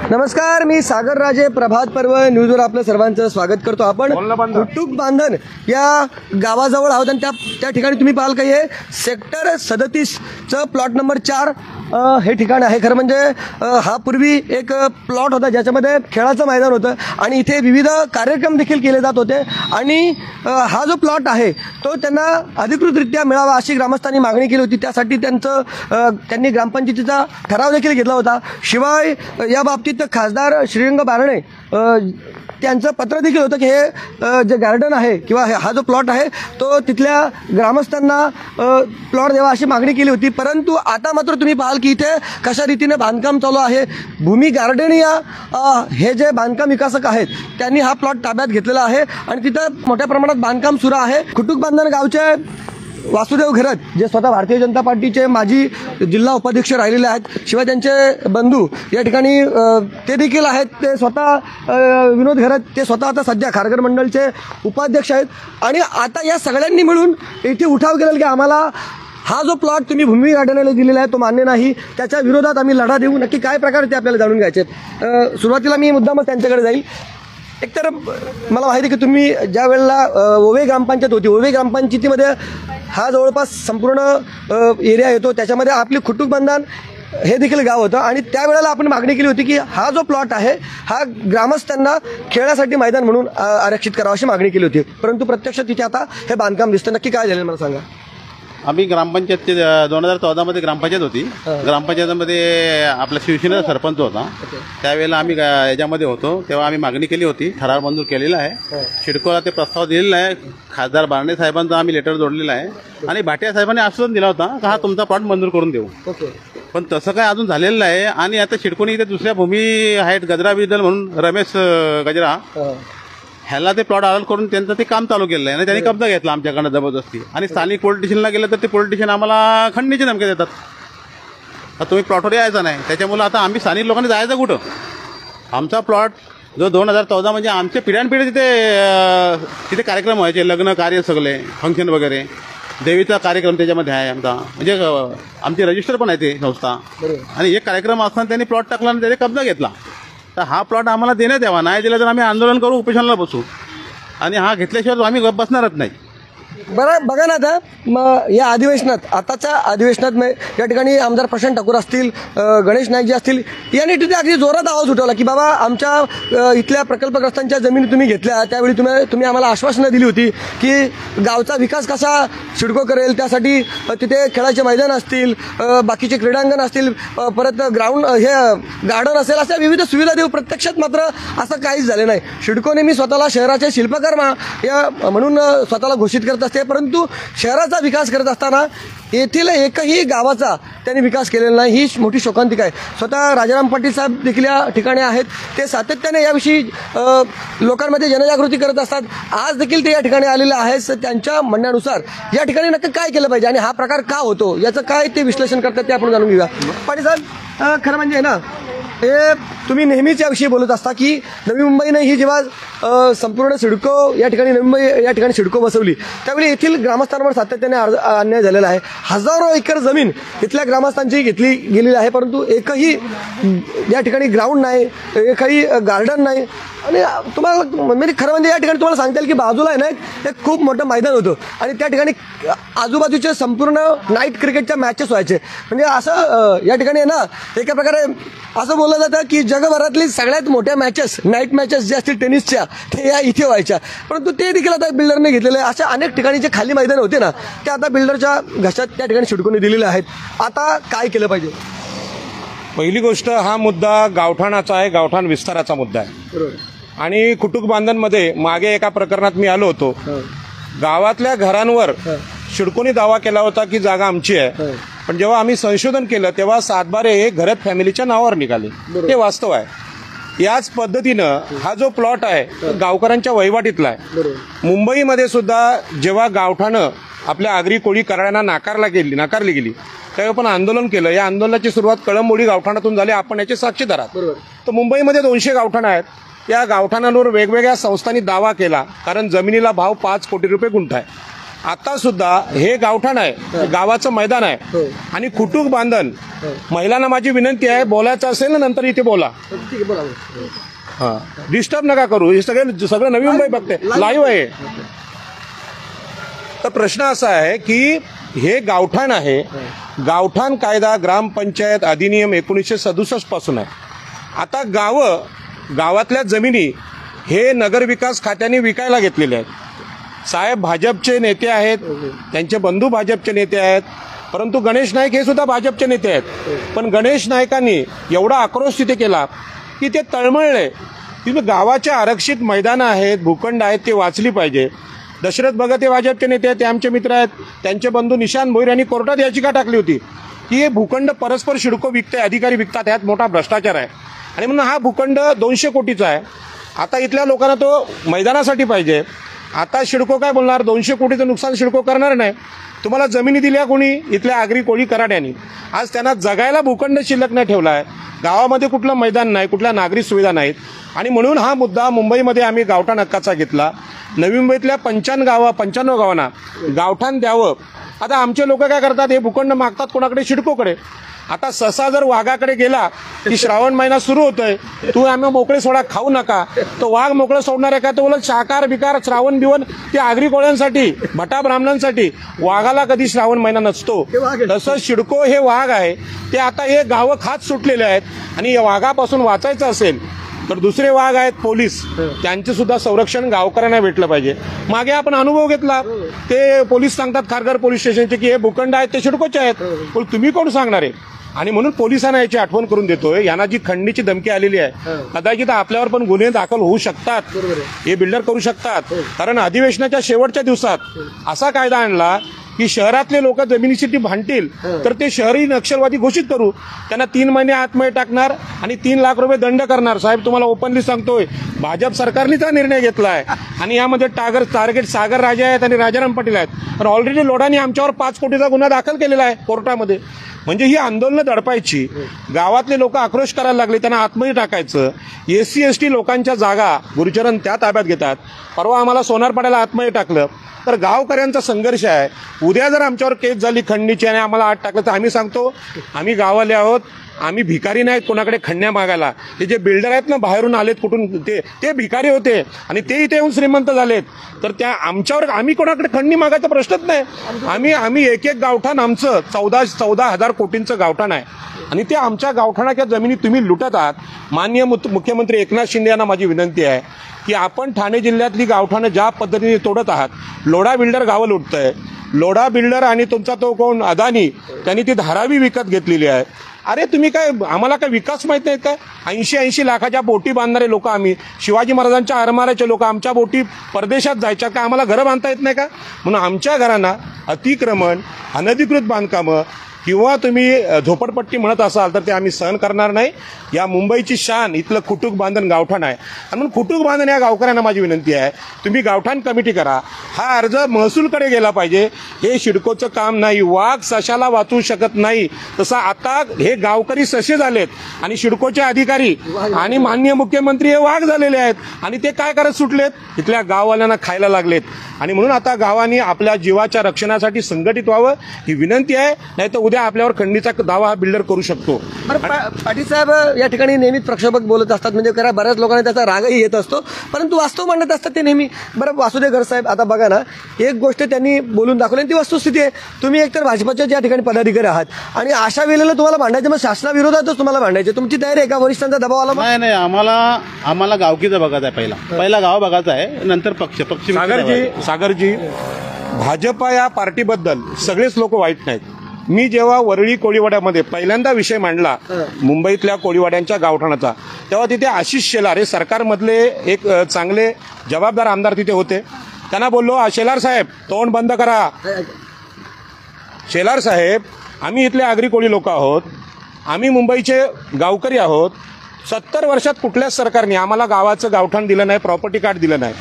नमस्कार, मी सागर राजे, प्रभात पर्व न्यूजवर आपलं सर्वांचं स्वागत करतो। आपण कुटुक बांधन या गावाजवळ आहोत आणि त्या ठिकाणी तुम्ही पाहाल का हे सेक्टर 37चं प्लॉट नंबर 4 हे ठिकाण आहे। खरं म्हणजे हा पूर्वी एक प्लॉट होता ज्याच्यामध्ये खेळाचं मैदान होतं आणि इथे विविध कार्यक्रम देखील केले जात होते आणि हा जो प्लॉट आहे तो त्यांना अधिकृतरित्या मिळावा अशी ग्रामस्थांनी मागणी केली होती। त्यासाठी त्यांनी ग्रामपंचायतीचा ठराव देखील घेतला होता। शिवाय या बाबतीत खासदार श्रीरंग बारणे त्यांचं पत्र देखील होतं की हे जे गार्डन आहे किंवा हा जो प्लॉट आहे तो तिथल्या ग्रामस्थांना प्लॉट द्यावा अशी मागणी केली होती। परंतु आता मात्र तुम्ही पाहाल की इथे कशा रीतीने बांधकाम चालू आहे। भूमी गार्डन या हे जे बांधकाम विकासक आहेत त्यांनी हा प्लॉट ताब्यात घेतलेला आहे आणि तिथं मोठ्या प्रमाणात बांधकाम सुरू आहे। कुटुक बांधन गावचे वासुदेव घरत जे स्वतः भारतीय जनता पार्टीचे माजी जिल्हा उपाध्यक्ष राहिलेले आहेत, शिवाय त्यांचे बंधू या ठिकाणी ते देखील आहेत। ते स्वतः विनोद घरत ते स्वतः आता सध्या खारघर मंडळचे उपाध्यक्ष आहेत आणि आता या सगळ्यांनी मिळून इथे उठाव केला की आम्हाला हा जो प्लॉट तुम्ही भूमी गार्डनला दिलेला आहे तो मान्य नाही, त्याच्या विरोधात आम्ही लढा देऊ। नक्की काय प्रकार ते आपल्याला जाणून घ्यायचे। सुरुवातीला मी मुद्दामच त्यांच्याकडे जाईल। एकतर मला माहिती आहे की तुम्ही ज्या वेळेला ओवे ग्रामपंचायत होती, ओवे ग्रामपंचायतीमध्ये हा जवळपास संपूर्ण एरिया येतो, त्याच्यामध्ये आपली कुटुक बांधन हे देखील गाव होतं आणि त्यावेळेला आपण मागणी केली होती की हा जो प्लॉट आहे हा ग्रामस्थांना खेळासाठी मैदान म्हणून आरक्षित करावा अशी मागणी केली होती। परंतु प्रत्यक्षात तिथे आता हे बांधकाम दिसतं। नक्की काय झालं मला सांगा। आम्ही ग्रामपंचायत 2014 मध्ये ग्रामपंचायत होती। ग्रामपंचायतीमध्ये आपला शिवसेनेचा सरपंच होता, त्यावेळेला आम्ही याच्यामध्ये होतो तेव्हा आम्ही मागणी केली होती। ठराव मंजूर केलेला आहे, सिडकोला ते प्रस्ताव दिलेला आहे। खासदार बारणे साहेबांचा आम्ही लेटर जोडलेला आहे आणि भाटिया साहेबांनी आश्वासन दिला होता की हा तुमचा प्लॉट मंजूर करून देऊ, पण तसं काय अजून झालेलं नाही। आणि आता सिडकोने इथे दुसऱ्या भूमी आहेत गजरा बिदल म्हणून रमेश गजरा ह्याला ते प्लॉट अलॉट करून त्यांचं ते काम चालू केलं आहे आणि त्यांनी कब्जा घेतला आमच्याकडनं जबरदस्ती। आणि स्थानिक पोलिटिशियनला गेलं तर ते पोलिटिशियन आम्हाला खंडणीचे धमके देतात, आता तुम्ही प्लॉटवर यायचं नाही। त्याच्यामुळे आता आम्ही स्थानिक लोकांनी जायचं कुठं। आमचा प्लॉट जो 2014 म्हणजे आमचे पिढ्यानपिढी तिथे कार्यक्रम व्हायचे, लग्न कार्य सगळे फंक्शन वगैरे, देवीचा कार्यक्रम त्याच्यामध्ये आहे आमचा, म्हणजे आमची रजिस्टर पण आहे ते संस्था। आणि एक कार्यक्रम असताना त्यांनी प्लॉट टाकला आणि त्याने कब्जा घेतला। तर हा प्लॉट आम्हाला देण्यात यावा, नाही दिला तर आम्ही आंदोलन करू, उपोषणाला बसू आणि हा घेतल्याशिवाय आम्ही गप्प बसणारच नाही। बरं बघा ना, आता मग या अधिवेशनात आताच्या अधिवेशनात या ठिकाणी आमदार प्रशांत ठाकूर असतील, गणेश नाईक जे असतील यांनी तिथे अगदी जोरात आवाज उठवला की बाबा आमच्या इथल्या प्रकल्पग्रस्तांच्या जमिनी तुम्ही घेतल्या, त्यावेळी तुम्ही आम्हाला आश्वासनं दिली होती की गावचा विकास कसा सिडको करेल, त्यासाठी तिथे खेळाचे मैदान असतील, बाकीचे क्रीडांगण असतील, परत ग्राउंड हे गार्डन असेल, अशा विविध सुविधा देऊ। प्रत्यक्षात मात्र असं काहीच झालं नाही। सिडकोने मी स्वतःला शहराचे शिल्पकार या म्हणून स्वतःला घोषित करत असते, परंतु शहराचा विकास करत असताना येथील एकही गावाचा त्यांनी विकास केलेला नाही। ही मोठी शोकांतिका आहे। स्वतः राजाराम पाटील साहेब देखील या ठिकाणी आहेत, ते सातत्याने याविषयी लोकांमध्ये जनजागृती करत असतात। आज देखील ते या ठिकाणी आलेले आहेत। त्यांच्या म्हणण्यानुसार या ठिकाणी नक्की काय केलं पाहिजे आणि हा प्रकार का होतो याचं काय ते विश्लेषण करतात ते आपण जाणून घेऊया। पाटील साहेब, खरं म्हणजे ना हे तुम्ही नेहमीच याविषयी बोलत असता की नवी मुंबईने ही जेव्हा संपूर्ण सिडको या ठिकाणी नवी मुंबई या ठिकाणी सिडको बसवली त्यावेळी येथील ग्रामस्थांवर सातत्याने अन्याय झालेला आहे। हजारो एकर जमीन इथल्या ग्रामस्थांची घेतली गेलेली आहे, परंतु एकही या ठिकाणी ग्राउंड नाही, एकही गार्डन नाही। आणि तुम्हाला म्हणजे खरं म्हणजे या ठिकाणी तुम्हाला सांगता येईल की बाजूला आहे ना एक खूप मोठं मैदान होतं आणि त्या ठिकाणी आजूबाजूचे संपूर्ण नाईट क्रिकेटच्या मॅचेस व्हायचे। म्हणजे असं या ठिकाणी आहे ना एका प्रकारे असं बोललं जातं की जगभरातली सगळ्यात मोठ्या मॅचेस, नाईट मॅचेस ज्या असतील टेनिसच्या, ते या इथे व्हायच्या, परंतु ते देखील आता बिल्डरने घेतलेले आहे। अशा अनेक ठिकाणी जे खाली मैदान होते ना ते आता बिल्डरच्या घशात त्या ठिकाणी सिडकोने दिलेले आहेत। आता काय केलं पाहिजे? पहिली गोष्ट, हा मुद्दा गावठाणाचा आहे, गावठाण विस्ताराचा मुद्दा आहे। आणि कुटुक बांधनमध्ये मागे एका प्रकरणात मी आलो होतो, गावातल्या घरांवर सिडकोने दावा केला होता की जागा आमची आहे, पण जेव्हा आम्ही संशोधन केलं तेव्हा 7/12 हे घरत फॅमिलीच्या नावावर निघाले। हे वास्तव आहे। याच पद्धतीनं हा जो प्लॉट आहे गावकऱ्यांच्या वहिवाटीतला आहे। मुंबईमध्ये सुद्धा जेव्हा गावठाणं आपल्या आगरी कोळी करारांना नाकारली गेली तेव्हा पण आंदोलन केलं। या आंदोलनाची सुरुवात कळंबोडी गावठाणातून झाली, आपण याचे साक्षीदार आहात। तर मुंबईमध्ये 200 गावठाणं आहेत, या गावठाणांवर वेगवेगळ्या संस्थांनी दावा केला, कारण जमिनीला भाव 5 कोटी रुपये गुंठा आहे। आता सुद्धा हे गावठाण आहे, गावाचं मैदान आहे आणि कुटुंब बांधन. महिलांना माझी विनंती आहे, बोलायचं असेल ना नंतर इथे बोला. ठीक आहे, बोला. हा, डिस्टर्ब नका करू. हे सगळं नवी मुंबई बघते, लाईव्ह आहे. तर प्रश्न असा आहे की हे गावठाण आहे. गावठाण कायदा ग्रामपंचायत अधिनियम 1967 पासून आहे. आता गावातल्या जमिनी हे नगरविकास खात्याने विकायला घेतलेले आहेत. साहेब भाजपचे नेते आहेत, त्यांचे बंधू भाजपचे नेते आहेत, परंतु गणेश नाईक हे सुद्धा भाजपचे नेते आहेत. पण गणेश नाईकांनी एवढा आक्रोश तिथे केला की ते तळमळले. तिथे गावाचे आरक्षित मैदानं आहेत, भूखंड आहेत, ते वाचली पाहिजे. दशरथ भगत हे भाजपचे नेते आहेत, ते आमचे मित्र आहेत. त्यांचे बंधू निशांत भोईर यांनी कोर्टात याचिका टाकली होती की हे भूखंड परस्पर सिडको विकते, अधिकारी विकतात, यात मोठा भ्रष्टाचार आहे. आणि म्हणून हा भूखंड 200 कोटीचा आहे. आता इथल्या लोकांना तो मैदानासाठी पाहिजे. आता सिडको काय बोलणार, 200 कोटीचं नुकसान सिडको करणार नाही. तुम्हाला जमिनी दिल्या कोणी, इथल्या आगरी कोळी कराड्यांनी. आज त्यांना जगायला भूखंड शिल्लक नाही ठेवला आहे. गावामध्ये कुठलं मैदान नाही, कुठल्या नागरी सुविधा नाहीत. आणि म्हणून हा मुद्दा मुंबईमध्ये आम्ही गावठाण हक्काचा घेतला. नवी मुंबईतल्या 95 गावांना गावठाण द्यावं. आता आमचे लोक काय करतात, हे भूखंड मागतात कोणाकडे, सिडकोकडे. आता ससा जर वाघाकडे गेला की श्रावण महिना सुरू होतोय, तू आम्ही मोकळे सोडा खाऊ नका, तो वाघ मोकळं सोडणार आहे का? तो बोलत शाकार बिकार श्रावण बिवन ते आगरी कोळ्यांसाठी, भटा ब्राह्मणांसाठी. वाघाला कधी श्रावण महिना नसतो. तसं सिडको हे वाघ आहे. ते आता हे गावं खात सुटलेले आहेत. आणि या वाघापासून वाचायचं असेल तर दुसरे वाघ आहेत पोलीस, त्यांचे सुद्धा संरक्षण गावकऱ्यांना भेटलं पाहिजे. मागे आपण अनुभव घेतला, ते पोलीस सांगतात खारघर पोलीस स्टेशनचे की हे भूखंड आहेत ते सिडकोचे आहेत. पण तुम्ही कोण सांगणार आहे? आणि म्हणून पोलिसांना याची आठवण करून देतोय, यांना जी खंडणीची धमकी आलेली आहे, कदाचित आपल्यावर पण गुन्हे दाखल होऊ शकतात, हे बिल्डर करू शकतात. कारण अधिवेशनाच्या शेवटच्या दिवसात असा कायदा आणला की शहरातले लोक जमिनीसाठी भांडतील तर ते शहरी नक्षलवादी घोषित करू, त्यांना 3 महिने आतमध्ये टाकणार आणि 3 लाख रुपये दंड करणार. साहेब तुम्हाला ओपनली सांगतोय, भाजप सरकारनेच हा निर्णय घेतलाय. आणि यामध्ये टार्गेट सागर राजा आहेत आणि राजाराम पाटील आहेत. पण ऑलरेडी लोढांनी आमच्यावर 5 कोटीचा गुन्हा दाखल केलेला आहे कोर्टामध्ये. म्हणजे ही आंदोलनं दडपायची. गावातले लोक आक्रोश करायला लागले, त्यांना आतमध्ये टाकायचं. SC ST लोकांच्या जागा गुरुचरण त्या ताब्यात घेतात. परवा आम्हाला सोनारपाड्याला आतमध्ये टाकलं. तर गावकऱ्यांचा संघर्ष आहे. उद्या जर आमच्यावर केस झाली खंडणीची आणि आम्हाला आत टाकलं तर आम्ही सांगतो आम्ही गावाले आहोत, आम्ही भिकारी नाहीत कोणाकडे खंडण्या मागायला. हे जे बिल्डर आहेत ना बाहेरून आलेत कुठून, ते भिकारी होते आणि ते इथे येऊन श्रीमंत झालेत. तर त्या आमच्यावर आम्ही कोणाकडे खंडणी मागायचा प्रश्नच नाही. आम्ही एक गावठाण आमचं 14,000 कोटींचं गावठाण आहे. आणि ते आमच्या गावठाणाच्या जमिनी तुम्ही लुटत आहात. माननीय मुख्यमंत्री एकनाथ शिंदे यांना माझी विनंती आहे की आपण ठाणे जिल्ह्यातली गावठाणं ज्या पद्धतीने तोडत आहात, लोढा बिल्डर गावं लुटतंय. लोढा बिल्डर आणि तुमचा तो कोण अदानी, त्यांनी ती धारावी विकत घेतलेली आहे. अरे तुम्ही काय, आम्हाला काय विकास माहित नाहीत काय? 80 लाखाच्या बोटी बांधणारे लोक आम्ही, शिवाजी महाराजांच्या आरमाराचे लोक, आमच्या बोटी परदेशात जायच्या का? आम्हाला घरं बांधता येत नाही का? म्हणून आमच्या घरांना अतिक्रमण, अनधिकृत बांधकामं किंवा तुम्ही झोपडपट्टी म्हणत असाल तर ते आम्ही सहन करणार नाही. या मुंबईची शान इथलं कुटुंब बांधन गावठाण आहे. आणि म्हणून कुटुंब बांधन या गावकऱ्यांना माझी विनंती आहे, तुम्ही गावठाण कमिटी करा. हा अर्ज महसूलकडे गेला पाहिजे. हे सिडकोचं काम नाही. वाघ सशाला वाचू शकत नाही, तसं आता हे गावकरी ससे झालेत आणि सिडकोचे अधिकारी आणि माननीय मुख्यमंत्री हे वाघ झालेले आहेत. आणि ते काय करत सुटलेत, इथल्या गाववाल्यांना खायला लागलेत. आणि म्हणून आता गावांनी आपल्या जीवाच्या रक्षणासाठी संघटित व्हावं ही विनंती आहे. नाही तर उद्या आपल्यावर खंडणीचा दावा हा बिल्डर करू शकतो. पाटील साहेब या ठिकाणी नेहमीच प्रक्षोभक बोलत असतात, म्हणजे करा बऱ्याच लोकांना त्याचा रागही येत असतो, परंतु वास्तव मांडत असतात ते नेहमी. बरं वासुदेव घर साहेब, आता बघा ना, एक गोष्ट त्यांनी बोलून दाखवली आणि ती वस्तुस्थिती आहे. तुम्ही एकतर भाजपच्या ज्या ठिकाणी पदाधिकारी आहात आणि अशा वेळेला तुम्हाला भांडायचं, मग शासनाविरोधातच तुम्हाला भांडायचे, तुमची तयारी आहे का? वरिष्ठांचा दबाव आला? नाही, आम्हाला गावकीचं बघायचं आहे. पहिला गाव बघायचं आहे, नंतर पक्ष. सागरजी, भाजपा या पार्टीबद्दल सगळेच लोक वाईट नाहीत. मी जेव्हा वरळी कोळीवाड्यामध्ये पहिल्यांदा विषय मांडला मुंबईतल्या कोळीवाड्यांच्या गावठाणाचा, तेव्हा तिथे आशिष शेलार हे सरकारमधले एक चांगले जबाबदार आमदार तिथे होते. त्यांना बोललो, शेलार साहेब तोंड बंद करा. शेलार साहेब, आम्ही इथले आगरी कोळी लोक आहोत, आम्ही मुंबईचे गावकरी आहोत. 70 वर्षात कुठल्याच सरकारने आम्हाला गावाचं गावठाण दिलं नाही, प्रॉपर्टी कार्ड दिलं नाही.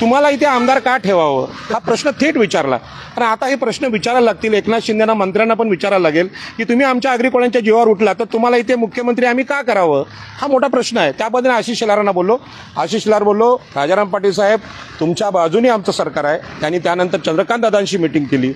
तुम्हाला इथे आमदार का ठेवावं हा प्रश्न थेट विचारला. आणि आता हे प्रश्न विचारायला लागतील, एकनाथ शिंदेना मंत्र्यांना पण विचारायला लागेल की तुम्ही आमच्या आगरी कोळ्यांच्या जीवावर उठला तर तुम्हाला इथे मुख्यमंत्री आम्ही का करावं, हा मोठा प्रश्न आहे. त्याबद्दल आशिष शेलारांना बोललो. आशिष शेलार बोललो, राजाराम पाटील साहेब तुमच्या बाजूने आमचं सरकार आहे. त्यांनी त्यानंतर चंद्रकांत दादांशी मिटिंग केली,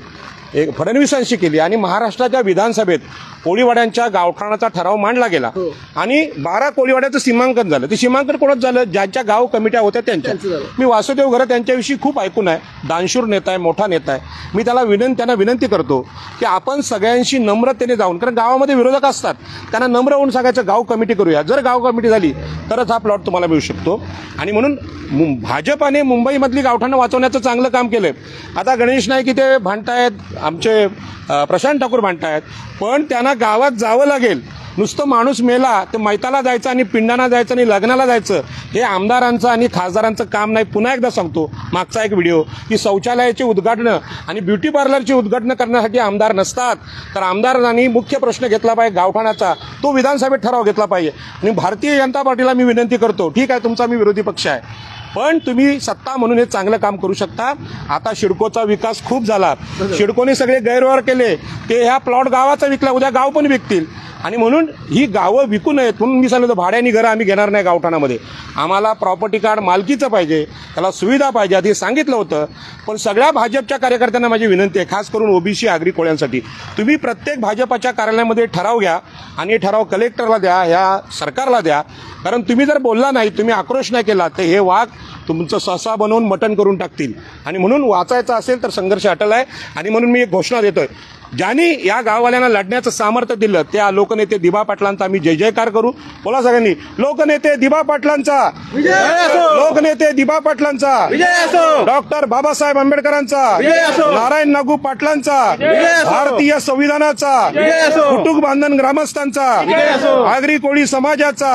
एक फडणवीसांशी केली आणि महाराष्ट्राच्या विधानसभेत कोळीवाड्यांच्या गावठाणाचा ठराव मांडला गेला आणि 12 कोळीवाड्याचं सीमांकन झालं. ते सीमांकन कोणाच झालं, ज्यांच्या गाव कमिट्या होत्या त्यांच्या. मी वासुदेव घरत त्यांच्याविषयी खूप ऐकून आहे, दानशूर नेता आहे, मोठा नेता आहे. मी त्यांना विनंती करतो की आपण सगळ्यांशी नम्रतेने जाऊन, कारण गावामध्ये विरोधक असतात, त्यांना नम्र होऊन सांगायचं गाव कमिटी करूया. जर गाव कमिटी झाली तरच हा प्लॉट तुम्हाला मिळू शकतो. आणि म्हणून भाजपाने मुंबईमधली गावठाणं वाचवण्याचं चांगलं काम केलंय. आता गणेश नाईक इथे भांडतायत, आमचे प्रशांत ठाकूर भांडतायत, पण त्यांना गावात जावं लागेल. नुसतं माणूस मेला तर मैताला जायचं आणि पिंडाना जायचं आणि लग्नाला जायचं हे आमदारांचं आणि खासदारांचं काम नाही. पुन्हा एकदा सांगतो, मागचा एक व्हिडिओ की शौचालयाची उद्घाटनं आणि ब्युटी पार्लरची उद्घाटनं करण्यासाठी आमदार नसतात, तर आमदारांनी मुख्य प्रश्न घेतला पाहिजे गावठाणाचा, तो विधानसभेत ठराव घेतला पाहिजे. आणि भारतीय जनता पार्टीला मी विनंती करतो, ठीक आहे तुमचा मी विरोधी पक्ष आहे, पण तुम्ही सत्ता म्हणून हे चांगलं काम करू शकता. आता सिडकोचा विकास खूप झाला, सिडकोने सगळे गैरव्यवहार केले, ते ह्या प्लॉट गावाचा विकला, उद्या गाव पण विकतील. आणि म्हणून ही गावं विकू नयेत म्हणून मी सांगितलं भाड्यानी घरं आम्ही घेणार नाही गावठाणामध्ये. आम्हाला प्रॉपर्टी कार्ड मालकीचं पाहिजे, त्याला सुविधा पाहिजे, आधी सांगितलं होतं. पण सगळ्या भाजपच्या कार्यकर्त्यांना माझी विनंती आहे, खास करून ओबीसी आगरी कोळ्यांसाठी, तुम्ही प्रत्येक भाजपाच्या कार्यालयामध्ये ठराव घ्या आणि ठराव कलेक्टरला द्या, ह्या सरकारला द्या. कारण तुम्ही जर बोलला नाही, तुम्ही आक्रोश नाही केला तर हे वाघ तुमचं ससा बनवून मटण करून टाकतील. आणि म्हणून वाचायचं असेल तर संघर्ष अटल आहे. आणि म्हणून मी एक घोषणा देतोय, ज्यांनी या गाववाल्यांना लढण्याचं सामर्थ्य दिलं त्या लोकनेते दिबा पाटलांचा आम्ही जय जयकार करू. बोला सगळ्यांनी, लोकनेते दिबा पाटलांचा, लोकनेते दिबा पाटलांचा, डॉक्टर बाबासाहेब आंबेडकरांचा, नारायण नागू पाटलांचा, भारतीय संविधानाचा, कुटुंब बांधन ग्रामस्थांचा, आगरी कोळी समाजाचा,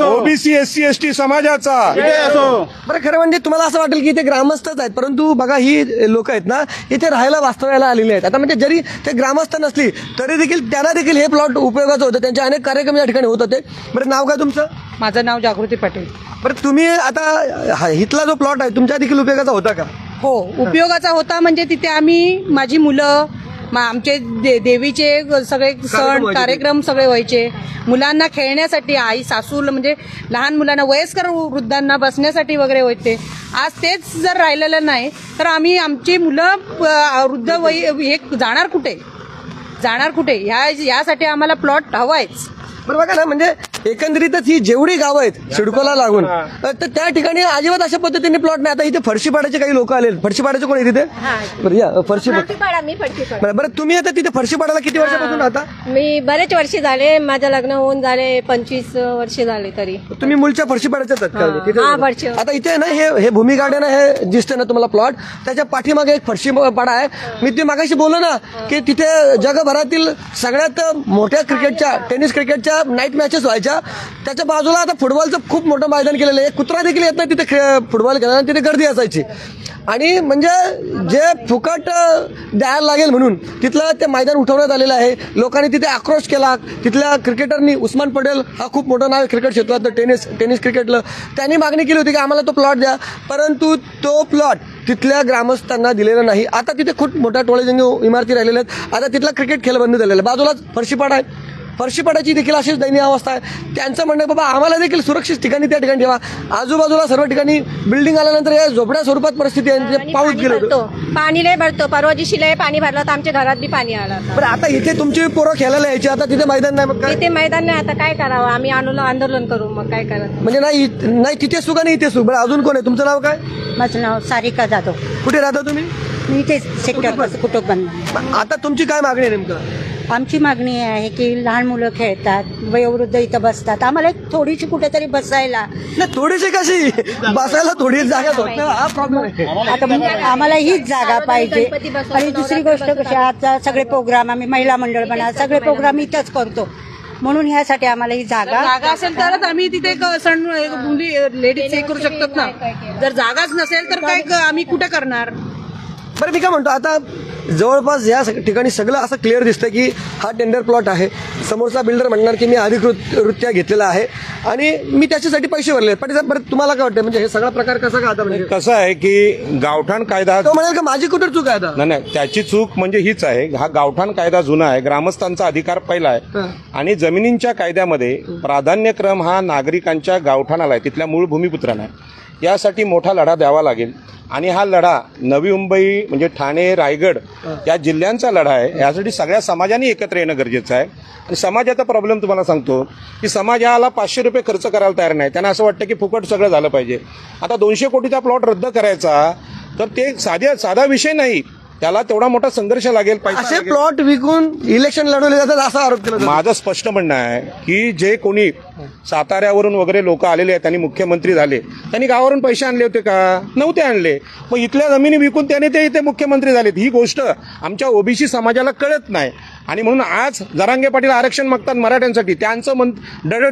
ओबीसी SC ST समाजाचा. बरं, खरं म्हणजे तुम्हाला असं वाटेल की इथे ग्रामस्थच आहेत, परंतु बघा ही लोक आहेत ना इथे राहायला वास्तव्याला आलेली आहेत. आता म्हणजे जरी ते ग्रामस्थ नसली तरी देखील त्यांना देखील हे प्लॉट उपयोगाचं होतं, त्यांचे अनेक कार्यक्रम या ठिकाणी होत होते. बरं, नाव काय तुमचं? माझं नाव जागृती पाटील. बरं, तुम्ही आता इथला जो प्लॉट आहे तुमच्या देखील उपयोगाचा होता का? हो, उपयोगाचा होता. म्हणजे तिथे आम्ही, माझी मुलं, आमचे देवीचे सगळे सण कार्यक्रम सगळे व्हायचे. मुलांना खेळण्यासाठी, आई सासू म्हणजे लहान मुलांना, वयस्कर वृद्धांना बसण्यासाठी वगैरे होते. आज तेच जर राहिलेलं नाही तर आम्ही, आमची मुलं वृद्ध हे जाणार कुठे यासाठी आम्हाला प्लॉट हवायच. बरं, बघा ना, म्हणजे एकंदरीतच ही जेवढी गावं आहेत सिडकोला लागून तर त्या ठिकाणी अजिबात अशा पद्धतीने प्लॉट नाही. आता इथे फरशीपाड्याचे काही लोक आले. फरशीपाड्याचे कोण आहे तिथे? बरं, या फरशीपाडा. बरं, तुम्ही आता तिथे फरशीपाड्याला किती वर्षापासून राहता? मी बरेच वर्ष झाले, माझं लग्न होऊन झाले 25 वर्ष झाले. तरी तुम्ही मूळच्या फरशीपाड्याच्याच वर्ष. तिथे? आता इथे ना हे भूमी गार्डन हे दिसते ना तुम्हाला प्लॉट, त्याच्या पाठीमागे एक फरशीपाडा आहे. मी ते मागाशी बोललो ना की तिथे जगभरातील सगळ्यात मोठ्या क्रिकेटच्या, टेनिस क्रिकेटच्या नाईट मॅचेस व्हायच्या. त्याच्या बाजूला आता फुटबॉलचं खूप मोठं मैदान केलेलं आहे. कुत्रा देखील येत नाही तिथे फुटबॉल खेळायला, तिथे गर्दी असायची. आणि म्हणजे जे फुकट द्यायला लागेल म्हणून तिथलं ते मैदान उठवण्यात आलेलं आहे. लोकांनी तिथे आक्रोश केला. तिथल्या क्रिकेटरनी, उस्मान पटेल हा खूप मोठं नाव आहे क्रिकेट क्षेत्रातलं, टेनिस क्रिकेटलं, त्यांनी मागणी केली होती की आम्हाला तो प्लॉट द्या, परंतु तो प्लॉट तिथल्या ग्रामस्थांना दिलेला नाही. आता तिथे खूप मोठ्या टोळेजंगी इमारती राहिलेल्या आहेत. आता तिथला क्रिकेट खेळ बंद झालेला आहे. बाजूलाच फरशीपाडा आहे, फरशीपाड्याची देखील अशीच दयनीय अवस्था आहे. त्यांचं म्हणणं बाबा आम्हाला देखील सुरक्षित ठिकाणी त्या ठिकाणी ठेवा. आजूबाजूला सर्व ठिकाणी बिल्डिंग आल्यानंतर या झोपड्या स्वरूपात परिस्थिती आहे. पाऊस गेलो, पाणी लय भरतो. परवा दिवशी लय पाणी भरलं तर आमच्या घरात बी पाणी आलं. पण आता इथे तुमची पोरं खेळायला यायची, आता तिथे मैदान नाही. मग तिथे मैदान नाही, आता काय करावं? आम्ही आंदोलन करू. मग काय करावं? म्हणजे नाही तिथे सुख आणि इथे सुख. बरं, अजून कोण आहे? तुमचं नाव काय? माझं नाव सारिका जाधव. कुठे राहता तुम्ही? मी इथे सेक्टर कुटुंब. आता तुमची काय मागणी आहे नेमकं? आमची मागणी आहे की लहान मुलं खेळतात, वयोवृद्ध इथं बसतात, आम्हाला एक थोडीशी कुठेतरी बसायला. नाही, थोडीशी कशी बसायला थोडी जागा होत, हा प्रॉब्लेम आहे. आता आम्हाला हीच जागा पाहिजे. आणि दुसरी गोष्ट कशी, आता सगळे प्रोग्राम आम्ही महिला मंडळ म्हणा, सगळे प्रोग्राम इथंच करतो, म्हणून ह्यासाठी आम्हाला ही जागा असेल तरच आम्ही तिथे सण मुली लेडीज हे करू शकतात ना. जर जागाच नसेल तर काय आम्ही कुठे करणार? बरं, मी काय म्हणतो, आता जवळपास या ठिकाणी सगळं असं क्लिअर दिसतं की हा टेंडर प्लॉट आहे. समोरचा बिल्डर म्हणणार की मी अधिकृतरित्या घेतलेला आहे आणि मी त्याच्यासाठी पैसे भरले. पण बरं तुम्हाला काय वाटतं म्हणजे हे सगळा प्रकार कसा का आता म्हणजे कसं आहे की गावठाण कायदा तो म्हणाल का माझी कुठं चूक आहे आता? नाही, त्याची चूक म्हणजे हीच आहे. हा गावठाण कायदा जुना आहे, ग्रामस्थांचा अधिकार पहिला आहे आणि जमिनींच्या कायद्यामध्ये प्राधान्यक्रम हा नागरिकांच्या गावठाणाला आहे, तिथल्या मूळ भूमिपुत्रांना आहे. यासाठी मोठा लढा द्यावा लागेल आणि हा लढा नवी मुंबई म्हणजे ठाणे, रायगड या जिल्ह्यांचा लढा आहे. यासाठी सगळ्या समाजाने एकत्र येणं गरजेचं आहे. आणि समाजाचा प्रॉब्लेम तुम्हाला सांगतो की समाज याला 500 रुपये खर्च करायला तयार नाही. त्यांना असं वाटतं की फुकट सगळं झालं पाहिजे. आता 200 कोटीचा प्लॉट रद्द करायचा तर ते साधा विषय नाही, त्याला तेवढा मोठा संघर्ष लागेल. असे प्लॉट विकून इलेक्शन लढवले जातात असा आरोप केला जातो. माझं स्पष्ट म्हणणं आहे की जे कोणी साताऱ्यावरून वगैरे लोक आलेले आहेत, त्यांनी मुख्यमंत्री झाले, त्यांनी गावावरून पैसे आणले होते का? नव्हते आणले. मग इथल्या जमिनी विकून त्याने ते इथे मुख्यमंत्री झालेत. ही गोष्ट आमच्या ओबीसी समाजाला कळत नाही आणि म्हणून आज जरांगे पाटील आरक्षण मागतात मराठ्यांसाठी. त्यांचं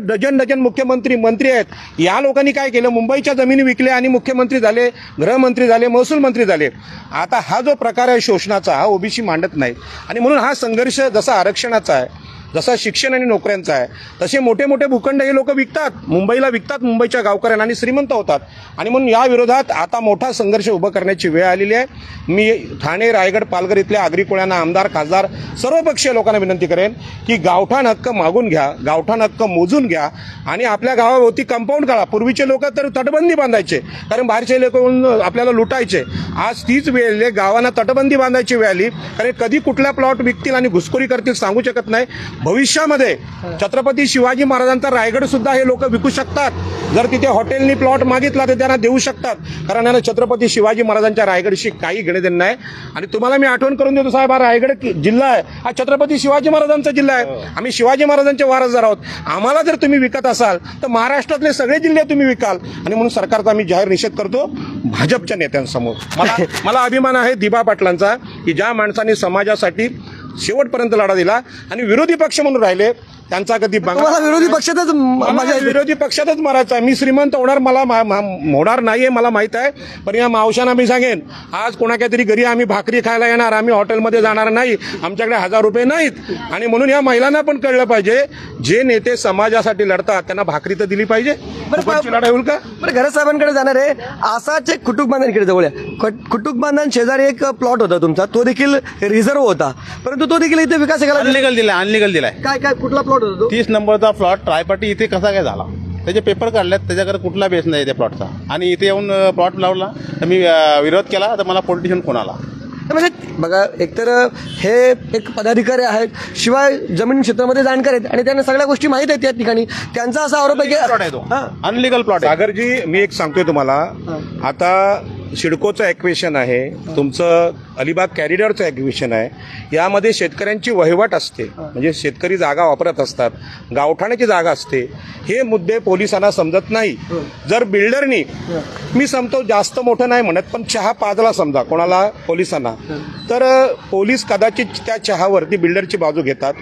डझन मुख्यमंत्री मंत्री आहेत. या लोकांनी काय केलं? मुंबईच्या जमिनी विकल्या आणि मुख्यमंत्री झाले, गृहमंत्री झाले, महसूल मंत्री झाले. आता हा जो प्रकार आहे शोषणाचा हा ओबीसी मांडत नाहीत आणि म्हणून हा संघर्ष जसा आरक्षणाचा आहे, जसा शिक्षण आणि नोकऱ्यांचा आहे, तसे मोठे मोठे भूखंड हे लोक विकतात, मुंबईला विकतात, मुंबईच्या गावकऱ्यांना आणि श्रीमंत होतात. आणि म्हणून या विरोधात आता मोठा संघर्ष उभं करण्याची वेळ आलेली आहे. मी ठाणे, रायगड, पालघर इथल्या आगरी कोळ्यांना, आमदार, खासदार, सर्वपक्षीय लोकांना विनंती करेन की गावठाण हक्क मागून घ्या, गावठाण हक्क मोजून घ्या आणि आपल्या गावाभोवती कंपाऊंड काढा. पूर्वीचे लोक तर तटबंदी बांधायचे कारण बाहेरचे लोक आपल्याला लुटायचे. आज तीच वेळ गावांना तटबंदी बांधायची वेळ आली कारण कधी कुठला प्लॉट विकतील आणि घुसखोरी करतील सांगू शकत नाही. भविष्यामध्ये छत्रपती शिवाजी महाराजांचा रायगड सुद्धा हे लोक विकू शकतात. जर तिथे हॉटेलनी प्लॉट मागितला तर त्यांना देऊ शकतात कारण यांना छत्रपती शिवाजी महाराजांच्या रायगडशी काही घेणे देणे नाही. आणि तुम्हाला मी आठवण करून देतो साहेब, हा रायगड जिल्हा आहे हा छत्रपती शिवाजी महाराजांचा जिल्हा आहे. आम्ही शिवाजी महाराजांचे वारसदार आहोत. आम्हाला जर तुम्ही विकत असाल तर महाराष्ट्रातले सगळे जिल्हे तुम्ही विकाल आणि म्हणून सरकारचा आम्ही जाहीर निषेध करतो भाजपच्या नेत्यांसमोर. मला अभिमान आहे दिबा पाटलांचा की ज्या माणसांनी समाजासाठी शेवटपर्यंत लढा दिला आणि विरोधी पक्ष म्हणून राहिले त्यांचा कधी विरोधी पक्षातच विरोधी पक्षातच मारायचा आहे. मी श्रीमंत होणार मला होणार नाहीये मला माहित आहे. पण या मावशांना मी सांगेन आज कोणाच्या तरी घरी आम्ही भाकरी खायला येणार, आम्ही हॉटेलमध्ये जाणार नाही, आमच्याकडे 1000 रुपये नाहीत. आणि म्हणून या महिलांना पण कळलं पाहिजे जे नेते समाजासाठी लढतात त्यांना भाकरी तर दिली पाहिजे. लढाई होईल का? बरं घरत साहेबांकडे जाणार आहे. असाच एक कुटुंब बांधणीकडे जवळ आहे. कुटुंब बांधण शेजारी एक प्लॉट होता तुमचा, तो देखील रिझर्व्ह होता परंतु तो देखील इथे विकास अनलिगल दिलाय. काय कुठला प्लॉट होता तो? 30 नंबरचा प्लॉट ट्रायपाटी इथे कसा काय झाला? त्याचे पेपर काढलेत, त्याच्याकडे कुठला बेस नाही त्या प्लॉटचा आणि इथे येऊन प्लॉट लावला तर मी विरोध केला तर मला पोलिटिशियन फोन आला. म्हणजे बघा एकतर हे एक पदाधिकारी आहेत, शिवाय जमीन क्षेत्रामध्ये जाणकार आहेत आणि त्यांना सगळ्या गोष्टी माहीत आहेत. त्या ठिकाणी त्यांचा असा आरोप आहे की अनलिगल प्लॉट. सागरजी मी एक सांगतोय तुम्हाला, आता सिडकोचं ॲक्विशन आहे, तुमचं अलिबाग कॅरिडॉरचं ॲक्विशन आहे, यामध्ये शेतकऱ्यांची वहिवाट असते म्हणजे शेतकरी जागा वापरत असतात, गावठाणाची जागा असते. हे मुद्दे पोलिसांना समजत नाही. जर बिल्डरनी मी समतो जास्त मोठं नाही म्हणत पण चहा पाजला समजा कोणाला पोलिसांना तर पोलीस कदाचित त्या चहावरती बिल्डरची बाजू घेतात.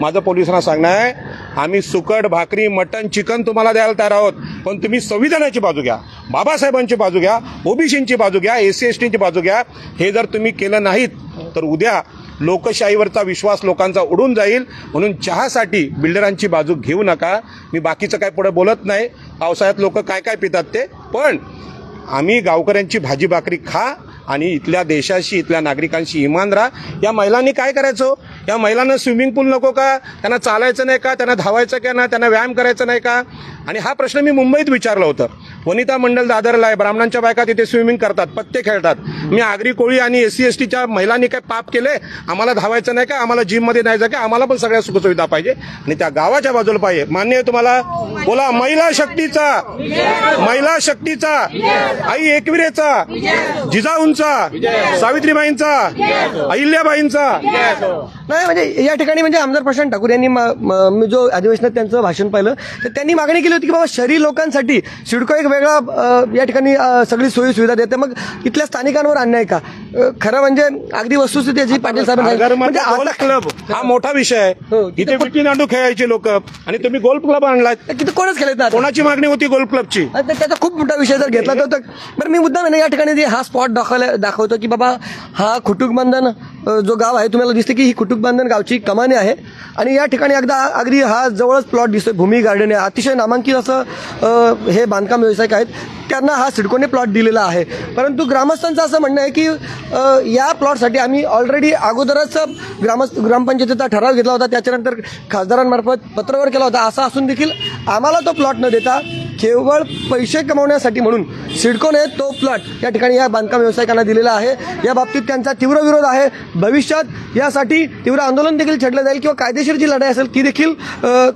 माझं पोलिसांना सांगणं आहे आम्ही सुकट, भाकरी, मटण, चिकन तुम्हाला द्यायला तयार आहोत पण तुम्ही संविधानाची बाजू घ्या, बाबासाहेबांची बाजू घ्या, ओबीसींची बाजू घ्या, SC STची बाजू घ्या. हे जर तुम्ही केलं नाहीत तर उद्या लोकशाहीवरचा विश्वास लोकांचा उडून जाईल. म्हणून चहासाठी बिल्डरांची बाजू घेऊ नका. मी बाकीचं काय पुढे बोलत नाही, पावसाळ्यात लोक काय काय पितात ते, पण आम्ही गावकऱ्यांची भाजी भाकरी खा आणि इथल्या देशाशी इथल्या नागरिकांशी इमान राहा. या महिलांनी काय करायचं? या महिलांना स्विमिंग पूल नको का? त्यांना चालायचं नाही का? त्यांना धावायचं का ना? त्यांना व्यायाम करायचा नाही का? आणि हा प्रश्न मी मुंबईत विचारला होता. वनिता मंडल दादरला आहे, ब्राह्मणांच्या बायका तिथे स्विमिंग करतात, पत्ते खेळतात. मी आगरी कोळी आणि SC STच्या महिलांनी काय पाप केले? आम्हाला धावायचं नाही का? आम्हाला जिममध्ये नाही जायचं का? आम्हाला पण सगळ्या सुखसुविधा पाहिजे आणि त्या गावाच्या बाजूला पाहिजे. मान्य आहे तुम्हाला? बोला महिला शक्तीचा, महिला शक्तीचा, आई एकविरेचा, जिजाऊंचा, सावित्रीबाईंचा, अहिल्याबाईंचा. नाही म्हणजे या ठिकाणी म्हणजे आमदार प्रशांत ठाकूर यांनी मी जो अधिवेशनात त्यांचं भाषण पाहिलं तर त्यांनी मागणी केली होती की बाबा शहरी लोकांसाठी सिडको एक वेगळा या ठिकाणी सगळी सोयी सुविधा देते. मग इथल्या स्थानिकांवर अन्याय का? खरं म्हणजे अगदी वस्तुस्थिती याची पाटील साहेब म्हणजे क्लब हा मोठा विषय आहे. इथे विटी दांडू खेळायचे लोक आणि तुम्ही गोल्फ क्लब आणलाय, तिथे कोणच खेळत नाही. कोणाची मागणी होती गोल्फ क्लबची? त्याचा खूप मोठा विषय जर घेतला तर बरं मी मुद्दा या ठिकाणी हा स्पॉट दाखवतो की बाबा हा कुटुंब बंधन जो गाव आहे तुम्हाला दिसते की ही कुटुंब बांधन गावची कमानी आहे आणि या ठिकाणी अगदी हा जवळच प्लॉट दिसतोय. भूमी गार्डन आहे, अतिशय नामांकित असं हे बांधकाम व्यावसायिक आहेत, त्यांना हा सिडकोने प्लॉट दिलेला आहे. परंतु ग्रामस्थांचं असं म्हणणं आहे की या प्लॉटसाठी आम्ही ऑलरेडी अगोदरच ग्रामपंचायतीचा ठराव घेतला होता, त्याच्यानंतर खासदारांमार्फत पत्रावर केला होता. असं असून देखील आम्हाला तो प्लॉट न देता केवळ पैसे कमवण्यासाठी म्हणून सिडकोने तो प्लॉट या ठिकाणी या बांधकाम व्यावसायिकांना दिलेला आहे. या बाबतीत त्यांचा तीव्र विरोध आहे. भविष्यात यासाठी तीव्र आंदोलन देखील छेडलं जाईल किंवा कायदेशीर जी लढाई असेल ती देखील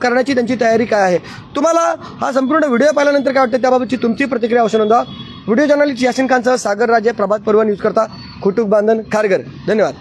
करण्याची त्यांची तयारी काय आहे. तुम्हाला हा संपूर्ण व्हिडिओ पाहिल्यानंतर काय वाटतं त्याबाबतची तुमची प्रतिक्रिया अवश्य नोंदवा. व्हिडिओ जर्नलिस्ट यासिन खानसह सागर राजे, प्रभात पर्व न्यूज करता, कुटुंब बांधन, खारघर. धन्यवाद.